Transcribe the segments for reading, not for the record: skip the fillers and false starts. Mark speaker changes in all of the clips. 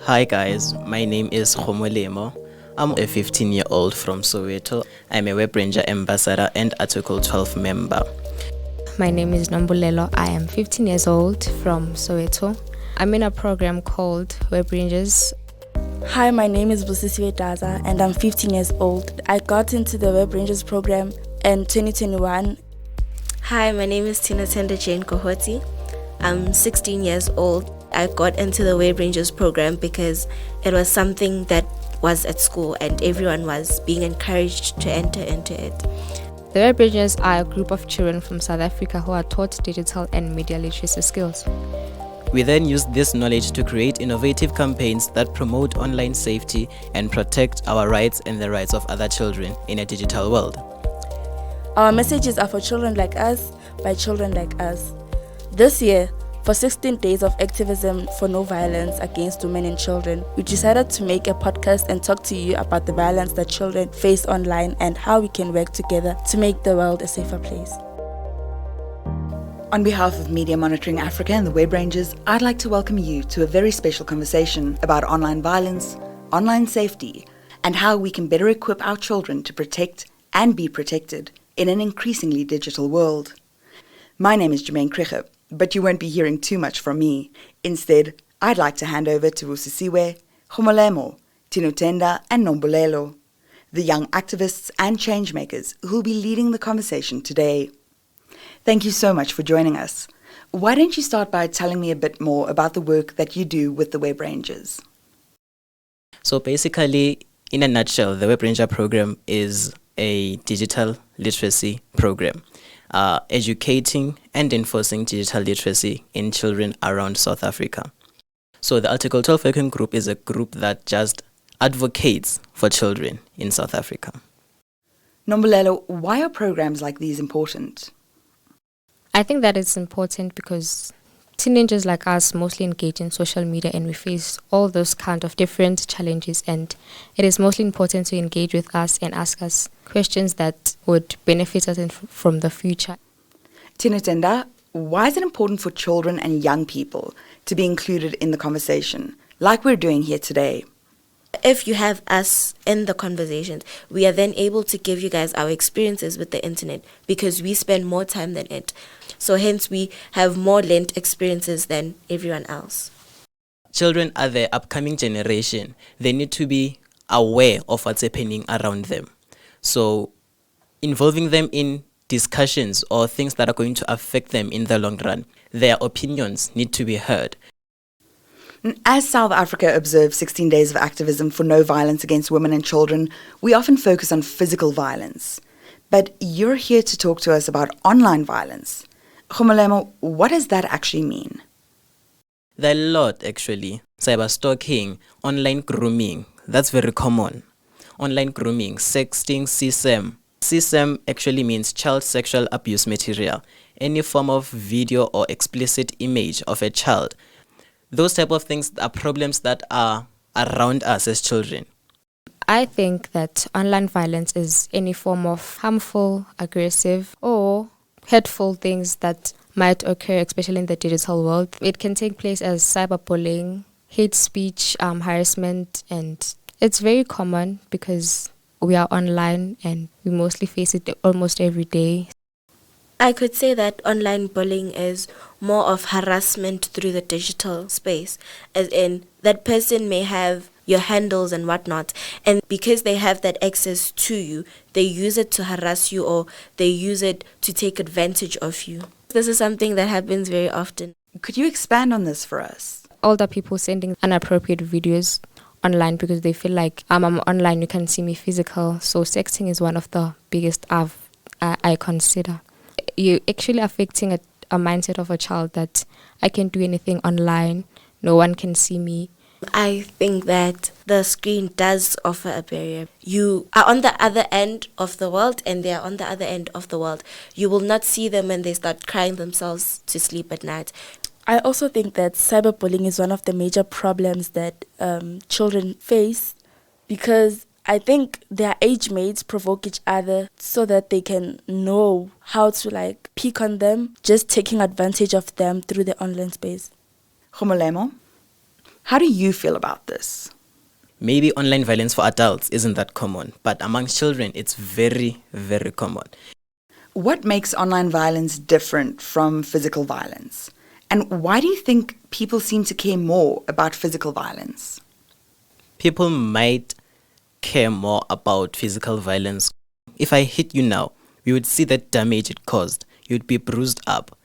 Speaker 1: Hi guys, my name is Khomolemo. I'm a 15-year-old from Soweto. I'm a Web Ranger ambassador and Article 12 member.
Speaker 2: My name is Nambulelo. I am 15 years old from Soweto. I'm in a program called Web Rangers.
Speaker 3: Hi, my name is Busisiwe Daza and I'm 15 years old. I got into the Web Rangers program in 2021.
Speaker 4: Hi, my name is Tina Tenda Jane Kohoti. I'm 16 years old. I got into the Web Rangers program because it was something that was at school and everyone was being encouraged to enter into it.
Speaker 2: The Web Rangers are a group of children from South Africa who are taught digital and media literacy skills.
Speaker 1: We then use this knowledge to create innovative campaigns that promote online safety and protect our rights and the rights of other children in a digital world.
Speaker 3: Our messages are for children like us, by children like us. This year, for 16 Days of Activism for No Violence Against Women and Children, we decided to make a podcast and talk to you about the violence that children face online and how we can work together to make the world a safer place.
Speaker 5: On behalf of Media Monitoring Africa and the Web Rangers, I'd like to welcome you to a very special conversation about online violence, online safety, and how we can better equip our children to protect and be protected in an increasingly digital world. My name is Jamaine Krige, but you won't be hearing too much from me. Instead, I'd like to hand over to Busisiwe, Khomolemo, Tinutenda, and Nombulelo, the young activists and changemakers who'll be leading the conversation today. Thank you so much for joining us. Why don't you start by telling me a bit more about the work that you do with the Web Rangers?
Speaker 1: So basically, in a nutshell, the Web Ranger program is a digital literacy program, educating and enforcing digital literacy in children around South Africa. So the Article 12 Working Group is a group that just advocates for children in South Africa.
Speaker 5: Nombulelo, why are programs like these important?
Speaker 2: I think that it's important because teenagers like us mostly engage in social media and we face all those kind of different challenges, and it is mostly important to engage with us and ask us questions that would benefit us from the future.
Speaker 5: Tinutenda, why is it important for children and young people to be included in the conversation, like we're doing here today?
Speaker 4: If you have us in the conversations, we are then able to give you guys our experiences with the internet because we spend more time than it. So hence we have more learned experiences than everyone else.
Speaker 1: Children are the upcoming generation. They need to be aware of what's happening around them. So involving them in discussions or things that are going to affect them in the long run, their opinions need to be heard.
Speaker 5: As South Africa observes 16 Days of Activism for No Violence Against Women and Children, we often focus on physical violence. But you're here to talk to us about online violence. Khomolemo, what does that actually mean?
Speaker 1: There are a lot, actually. Cyberstalking, online grooming, that's very common. Online grooming, sexting, CSAM. CSAM actually means child sexual abuse material. Any form of video or explicit image of a child. Those type of things are problems that are around us as children.
Speaker 2: I think that online violence is any form of harmful, aggressive, or hurtful things that might occur, especially in the digital world. It can take place as cyberbullying, hate speech, harassment, and it's very common because we are online and we mostly face it almost every day.
Speaker 4: I could say that online bullying is more of harassment through the digital space, as in that person may have your handles and whatnot, and because they have that access to you, they use it to harass you or they use it to take advantage of you. This is something that happens very often.
Speaker 5: Could you expand on this for us?
Speaker 2: Older people sending inappropriate videos online because they feel like I'm online, you can see me physical. So sexting is one of the biggest I consider. You're actually affecting a mindset of a child that I can do anything online, no one can see me.
Speaker 4: I think that the screen does offer a barrier. You are on the other end of the world and they are on the other end of the world. You will not see them when they start crying themselves to sleep at night.
Speaker 3: I also think that cyberbullying is one of the major problems that children face because I think their age mates provoke each other so that they can know how to pick on them, just taking advantage of them through the online space.
Speaker 5: Khomolemo? How do you feel about this?
Speaker 1: Maybe online violence for adults isn't that common, but among children, it's very, very common.
Speaker 5: What makes online violence different from physical violence? And why do you think people seem to care more about physical violence?
Speaker 1: People might care more about physical violence. If I hit you now, you would see the damage it caused. You'd be bruised up.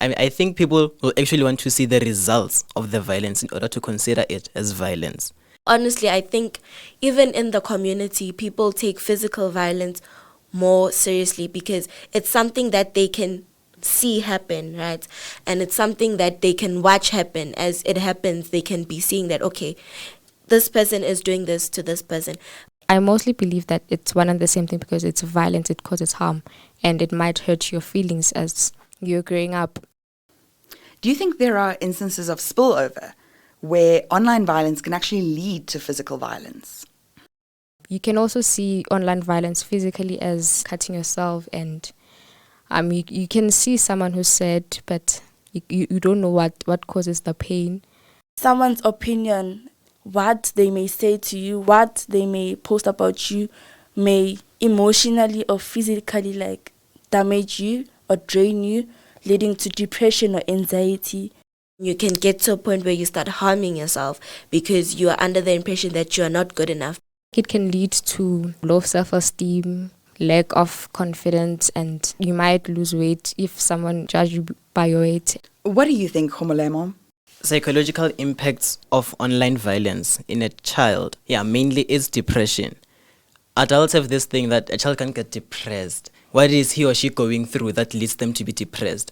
Speaker 1: I think people will actually want to see the results of the violence in order to consider it as violence.
Speaker 4: Honestly, I think even in the community, people take physical violence more seriously because it's something that they can see happen, right? And it's something that they can watch happen. As it happens, they can be seeing that, okay, this person is doing this to this person.
Speaker 2: I mostly believe that it's one and the same thing because it's violence, it causes harm, and it might hurt your feelings as you're growing up.
Speaker 5: Do you think there are instances of spillover where online violence can actually lead to physical violence?
Speaker 2: You can also see online violence physically as cutting yourself, and you can see someone who's sad, but you don't know what causes the pain.
Speaker 3: Someone's opinion, what they may say to you, what they may post about you, may emotionally or physically damage you or drain you, leading to depression or anxiety.
Speaker 4: You can get to a point where you start harming yourself because you are under the impression that you are not good enough.
Speaker 2: It can lead to low self-esteem, lack of confidence, and you might lose weight if someone judges you by your weight.
Speaker 5: What do you think, Khomolemo?
Speaker 1: Psychological impacts of online violence in a child, mainly is depression. Adults have this thing that a child can get depressed. What is he or she going through that leads them to be depressed?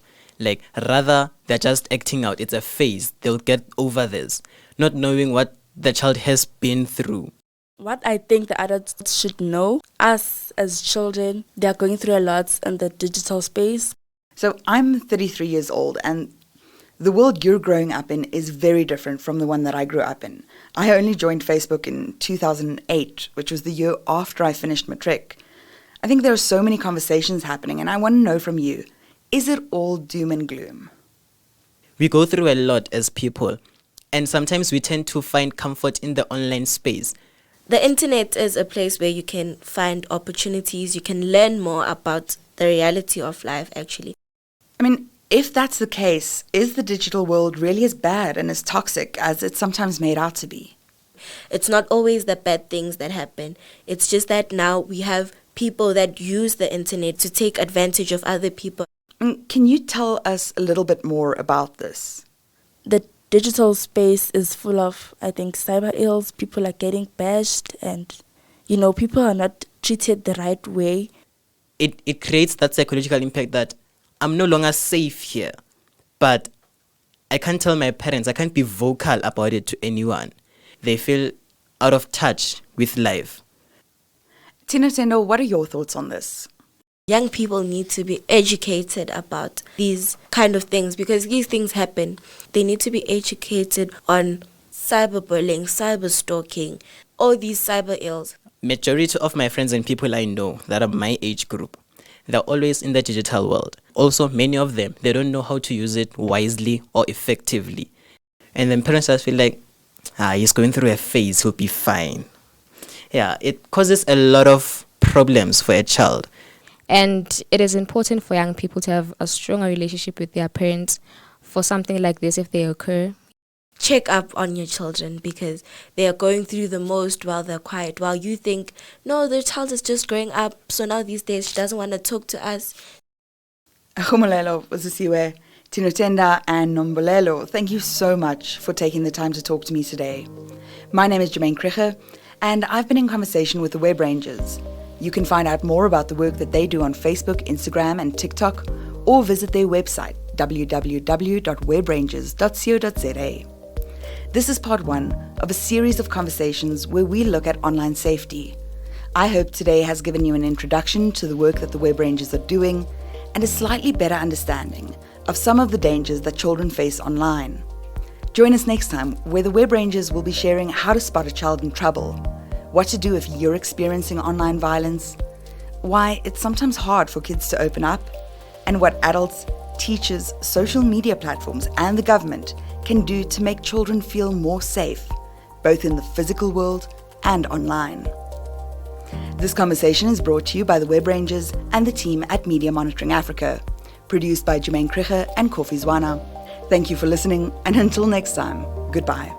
Speaker 1: Rather, they're just acting out. It's a phase. They'll get over this, not knowing what the child has been through.
Speaker 3: What I think the adults should know, us as children, they are going through a lot in the digital space.
Speaker 5: So I'm 33 years old, and the world you're growing up in is very different from the one that I grew up in. I only joined Facebook in 2008, which was the year after I finished matric. I think there are so many conversations happening, and I want to know from you, is it all doom and gloom?
Speaker 1: We go through a lot as people, and sometimes we tend to find comfort in the online space.
Speaker 4: The internet is a place where you can find opportunities, you can learn more about the reality of life, actually.
Speaker 5: I mean, if that's the case, is the digital world really as bad and as toxic as it's sometimes made out to be?
Speaker 4: It's not always the bad things that happen. It's just that now we have people that use the internet to take advantage of other people.
Speaker 5: Can you tell us a little bit more about this?
Speaker 3: The digital space is full of, I think, cyber ills. People are getting bashed and, people are not treated the right way.
Speaker 1: It creates that psychological impact that I'm no longer safe here, but I can't tell my parents, I can't be vocal about it to anyone. They feel out of touch with life.
Speaker 5: Tinotendo, what are your thoughts on this?
Speaker 4: Young people need to be educated about these kind of things because these things happen. They need to be educated on cyberbullying, cyber stalking, all these cyber ills.
Speaker 1: Majority of my friends and people I know that are my age group, they're always in the digital world. Also, many of them, they don't know how to use it wisely or effectively. And then parents just feel like, he's going through a phase, he'll be fine. Yeah, it causes a lot of problems for a child.
Speaker 2: And it is important for young people to have a stronger relationship with their parents for something like this if they occur.
Speaker 4: Check up on your children because they are going through the most while they're quiet. While you think, no, the child is just growing up, so now these days she doesn't want to talk to us.
Speaker 5: Khumulelo, Uzisiwe, Tinotenda and Nombolelo, thank you so much for taking the time to talk to me today. My name is Jamaine Krige, and I've been in conversation with the Web Rangers. You can find out more about the work that they do on Facebook, Instagram and TikTok, or visit their website, www.webrangers.co.za. This is part 1 of a series of conversations where we look at online safety. I hope today has given you an introduction to the work that the Web Rangers are doing and a slightly better understanding of some of the dangers that children face online. Join us next time where the Web Rangers will be sharing how to spot a child in trouble, what to do if you're experiencing online violence, why it's sometimes hard for kids to open up, and what adults, teachers, social media platforms, and the government can do to make children feel more safe, both in the physical world and online. This conversation is brought to you by the Web Rangers and the team at Media Monitoring Africa, produced by Jamaine Krige and Kofi Zwana. Thank you for listening, and until next time, goodbye.